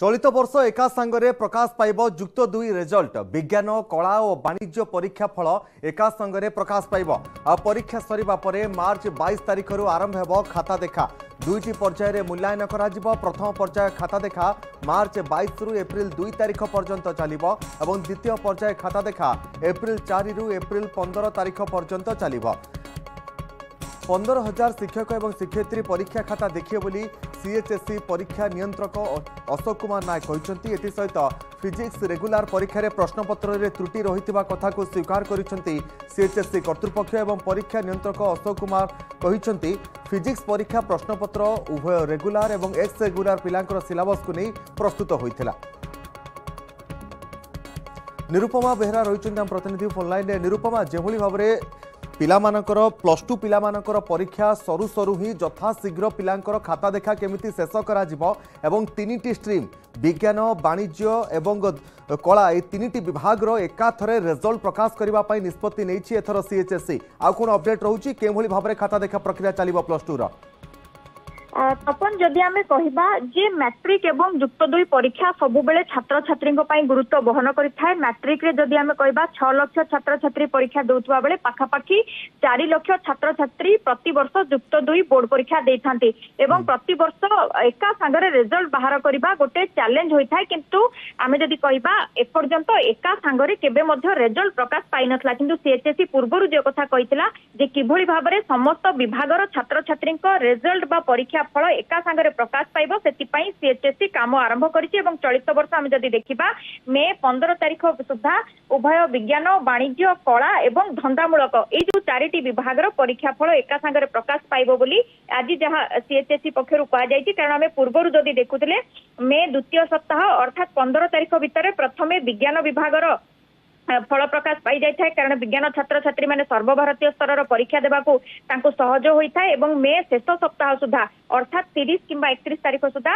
चलित वर्ष एका संगरे प्रकाश पाइब जुक्त 2 रिजल्ट विज्ञान कला और वाणिज्य परीक्षा फल एका संगरे प्रकाश पाइब। आ परीक्षा सरिबा परे मार्च 22 तारिख आरंभ हेबो खाता देखा। दुईटी पर्याय रे मूल्यांकन कराजिबो। प्रथम पर्याय खाता देखा मार्च 22 रु एप्रिल 2 तारिख पर्यंत चलिबो एवं द्वितीय पर्याय खाता देखा एप्रिल 4 रु एप्रिल 15 तारिख पर्यंत चलिबो। 15,000 शिक्षक और शिक्षयित्री परीक्षा खाता देखिए बोली सीएचएससी परीक्षा नियंत्रक अशोक कुमार नायक कहते। एसहित फिजिक्स रेगुलार परीक्षा प्रश्नपत्र में त्रुटि रही कथा को स्वीकार करिसेंती सीएचएससी कर्तृपक्ष एवं परीक्षा नियंत्रक अशोक कुमार कहते। फिजिक्स परीक्षा प्रश्नपत्र उभय रेगुलार और एक्स रेगुलार पिलांकर सिलेबस को नहीं प्रस्तुत होइथिला। निरुपमा बेहरा रही प्रतिनिधि फोनलाइन। निरुपमा जो भाव में पिलामानकर +2 पिलामानकर परीक्षा सरू सरू ही यथाशीघ्र पिलांकर खाता देखा केमिति शेष करा जिवो एवं 3टी स्ट्रीम विज्ञान वाणिज्य एवं कला ए 3टी विभाग रो एकाथरे रिजल्ट प्रकाश करबा पई निष्पत्ति नैछि एथर सीएचएससी। आ कोन अपडेट रहउछि के भली भाबरे खाता देखा प्रक्रिया चलिबो +2 रो? तपन जदि आमे कहिबा जे मैट्रिक एवं युक्त 2 परीक्षा सबु बेले छात्र छात्री गुरुत्व बहन करिथाय। मैट्रिक रे जदि आमे कहिबा 6 लाख छात्र छात्री परीक्षा देउथबा बेले पाखापाखी 4 लाख छात्र छात्री प्रति वर्ष युक्त 2 बोर्ड परीक्षा देथांती एवं प्रति वर्ष एका संगरे रिजल्ट बाहर करिबा गोटे चैलेंज होइथाय। किंतु आमे जदि कहिबा एपर्यंत एका संगरे केबे मध्य रिजल्ट प्रकाश पाइ नथला। किंतु सीएचएससी पूर्वरु जे कथा कहितला जे किभଳି भाबरे समस्त विभागर छात्र छात्री रिजल्ट बा परीक्षा फल एका संगरे प्रकाश पाइब सेतिपाई सीएचएससी काम आरंभ करिछि एवं चलित वर्ष आमे जदि देखिबा मे 15 तारिख सुधा उभय विज्ञान वाणिज्य कला एवं धंदामूलक ए जो 4टी विभागर परीक्षा फल एका संगरे प्रकाश पाइब बोली आज जहां सीएचएससी पक्षरु कहा जायछि। कारण आमे पूर्वरु जदि देखुथिले मे द्वितीय सप्ताह अर्थात 15 तारिख भितरे प्रथमे विज्ञान विभागर फल प्रकाश पाई जाए। कारण विज्ञान छात्र छात्री मैंने सर्वभारतीय स्तर परीक्षा देवाकू सहज होता है एवं मे शेष सप्ताह सुधा अर्थात 30 किंबा 31 तारिख सुधा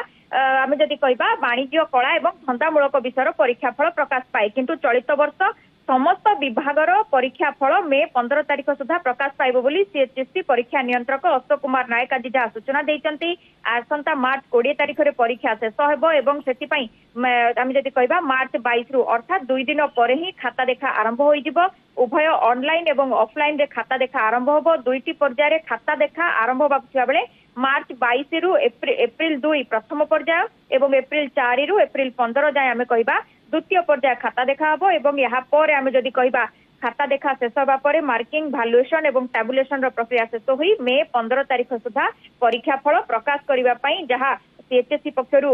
आमे जदि कहिबा वाणिज्य कला एवं धंदामूलक विषय परीक्षा फल प्रकाश पाए। किंतु चलित वर्ष समस्त विभागर परीक्षा फल मे 15 तारिख सुधा प्रकाश पाइब बोली सीएचएससी परीक्षा नियंत्रक अशोक कुमार नायक आज जहाँ सूचना देइचंती। आसंता मार्च 20 तारिख रे परीक्षा शेष हेबो एवं सेतिपई आमे जदि कहिबा मार्च 22 रु अर्थात 2 दिन पर ही खाता देखा आरंभ होई जिवो। उभय ऑनलाइन एवं ऑफलाइन रे खाता देखा आरंभ होबो। 2टी पर्याय रे खाता देखा आरंभ होबाक थिबा बेले मार्च 22 रु एप्रिल 2 प्रथम पर्याय एवं एप्रिल 4 रु एप्रिल 15 जाय आमे कहिबा द्वितीय पर्याय खाता देखा हबो। एवं यहाँ पर आमे जदि कहिबा खाता देखा शेष होगा पर मार्किंग भैल्युएशन एवं टैबुलेशन प्रक्रिया शेष हुई मे 15 तारिख सुधा परीक्षा फल प्रकाश करने जहाँ सीएचएससी पक्षरु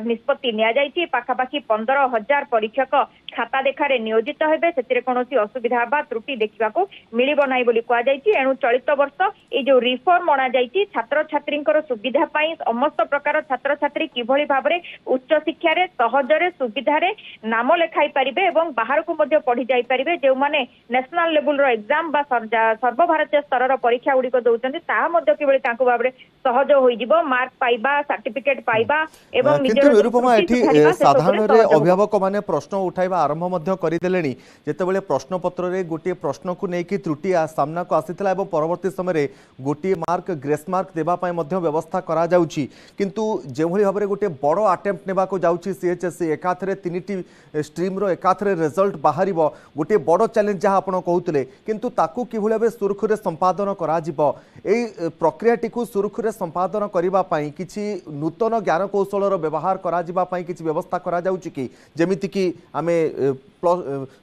निष्पत्ति निया जायछि। पाखापाखी 15,000 परीक्षक खाता देखारे नियोजित हेबे। सेतिरे कोनोसी असुविधा बा त्रुटि देखिबाकू मिलिबो नाही बोली कुआ जायछि। एणु चलित वर्ष ए जो रिफॉर्म अणा जायछि छात्र छात्रींकर सुविधा पई समस्त प्रकार छात्र छात्री किभଳି भाबरे उच्च शिक्षा रे सहजरे सुविधारे नाम लेखाई परिबे एवं बाहर को मध्य पढ़ी जाई परिबे। जे माने नेशनल लेवल रो एग्जाम बा सर्वभारतीय स्तर रो परीक्षा गुडी को दउचंती ता मध्य किभଳି तांकु भाबरे सहज होई जिवो। मार्क पाइबा सर्टिफिकेट पाइबा एवं निरुपमा एठी साधारण रे अभिभावक माने प्रश्न उठाइबा आरंभ मध्य करिदेलेनी। जेतेबेले प्रश्न पत्र रे गोटे प्रश्न को नेकी त्रुटि सामना को आसीतला एवं परवर्ती समय रे गोटे मार्क ग्रेस मार्क देबा पय मध्य व्यवस्था करा जाउची। किंतु जेभଳି भाबरे गोटे बड़ अटेम्प्ट नेबा को जाउची सीएचएससी एकाथरे 3टी स्ट्रीम रो एकाथरे रिजल्ट बाहरिबो गोटे बड़ चैलेंज जहां आपण कहउतले। किंतु ताकू किभଳି भाबे सुरखुरे संपादन करा जिवो एई प्रक्रियाटी को सुरखुरे संपादन करिबा पय किछि नूतन ज्ञान कौशल व्यवहार करा जिबा पय किछि व्यवस्था करा जाउची कि जेमिति कि आमे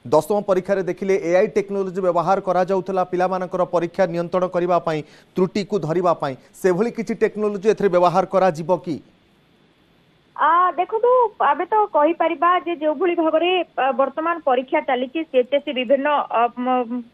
10वीं परीक्षा रे देखिले एआई टेक्नोलॉजी व्यवहार करा जाउथला पिला मानकर परीक्षा नियंत्रण करिबा पय त्रुटि को धरिबा पय से भली किछि टेक्नोलॉजी एथरे व्यवहार करा जिवो कि? देखो आबे तो कहि परिबा जे जो भली भाबरे वर्तमान परीक्षा चलीची सीएचएससी विभिन्न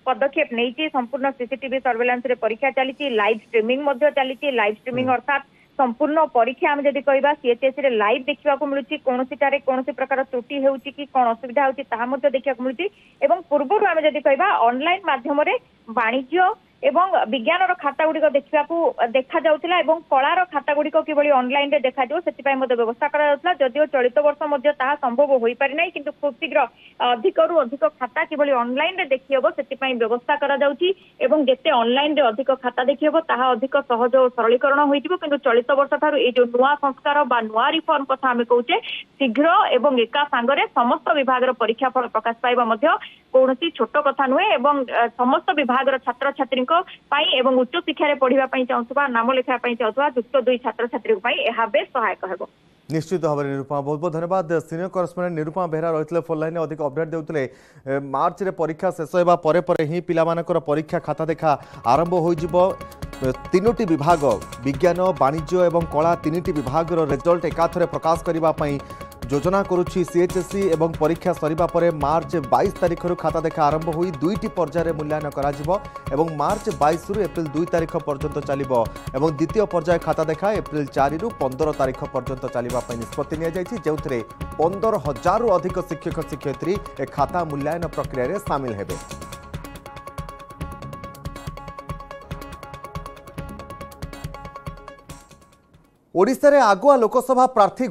पदक्षेप नैची। संपूर्ण सीसीटीवी सर्वेलेंस रे परीक्षा चलीची। लाइव स्ट्रीमिंग मध्य चलीची। लाइव स्ट्रीमिंग अर्थात संपूर्ण परीक्षा आम जदि कहबा सीएचएससी रे लाइव देखा मिलूँ कौनसीटारे कौन प्रकार त्रुटि होउची कि कौन असुविधा होउची ताहा मध्य देखा मिलूँ। एवं पूर्व आम जदि कहबा ऑनलाइन माध्यम रे वाणिज्य एवं विज्ञान खाता गुड़िक देखा जाउथिला एवं कलार खाता गुड़िक किभली ऑनलाइन रे देखा जाउ सेति मध्य व्यवस्था करा जाउथिला जदिओ चलित वर्ष मध्य ताहा संभव होई पारि नै किंतु खूब शीघ्र अधिकरू अधिक खाता किभली ऑनलाइन रे देखि हबो सेति व्यवस्था करा जाउछि एवं जेते ऑनलाइन रे अधिक खाता देखि हबो ताहा अधिक सहज और सरलीकरण होइतिबो किंतु चलित वर्ष थारु ए जो नुआ संस्कार बा नुआ रिफॉर्म कथा आमे कहूचे शीघ्र एवं एका सांगरे समस्त विभाग रो परीक्षा फल प्रकाश पाइबा मध्य कोनोसी छोट कथा नुहे एवं समस्त विभाग रो छात्र छात्री पाई एवं उच्च शिक्षा रे पढ़िबा पई चाहुथबा नाम लेखा पई चाहुथबा युक्त 2 छात्र छात्री पई एहा बेस सहायक हेबो। निश्चित भाव में निरूपमा बहुत बहुत धन्यवाद। सीनियर करस्पोंडेंट निरूपमा बेहरा रही फोन लाइन अधिक अपडेट देते मार्च रे परीक्षा शेष होगा पर ही पिलामानकर परीक्षा खाता देखा आरंभ हो तीनोटी विभाग विज्ञान वाणिज्य और कला तीनोटी विभाग रिजल्ट एकाथरे प्रकाश करने योजना करुछि सीएचएससी एवं परीक्षा सरिबा परे मार्च 22 तारिख रु खाता देखा आरंभ हुई दुईटी पर्यायर मूल्यांकन करा एवं मार्च 22 रु एप्रिल 2 तारिख पर्यंत चलिबो एवं द्वितीय पर्याय खाता देखा एप्रिल 4 रु 15 तारिख पर्यंत चलिबा पई निष्पत्ति निया जायछि जेउथरे 15,000 रु अधिक शिक्षक शिक्षयित्री ए खाता मूल्यांकन प्रक्रिया रे शामिल हेबे। ओडिशा रे आगुआ लोकसभा प्रार्थी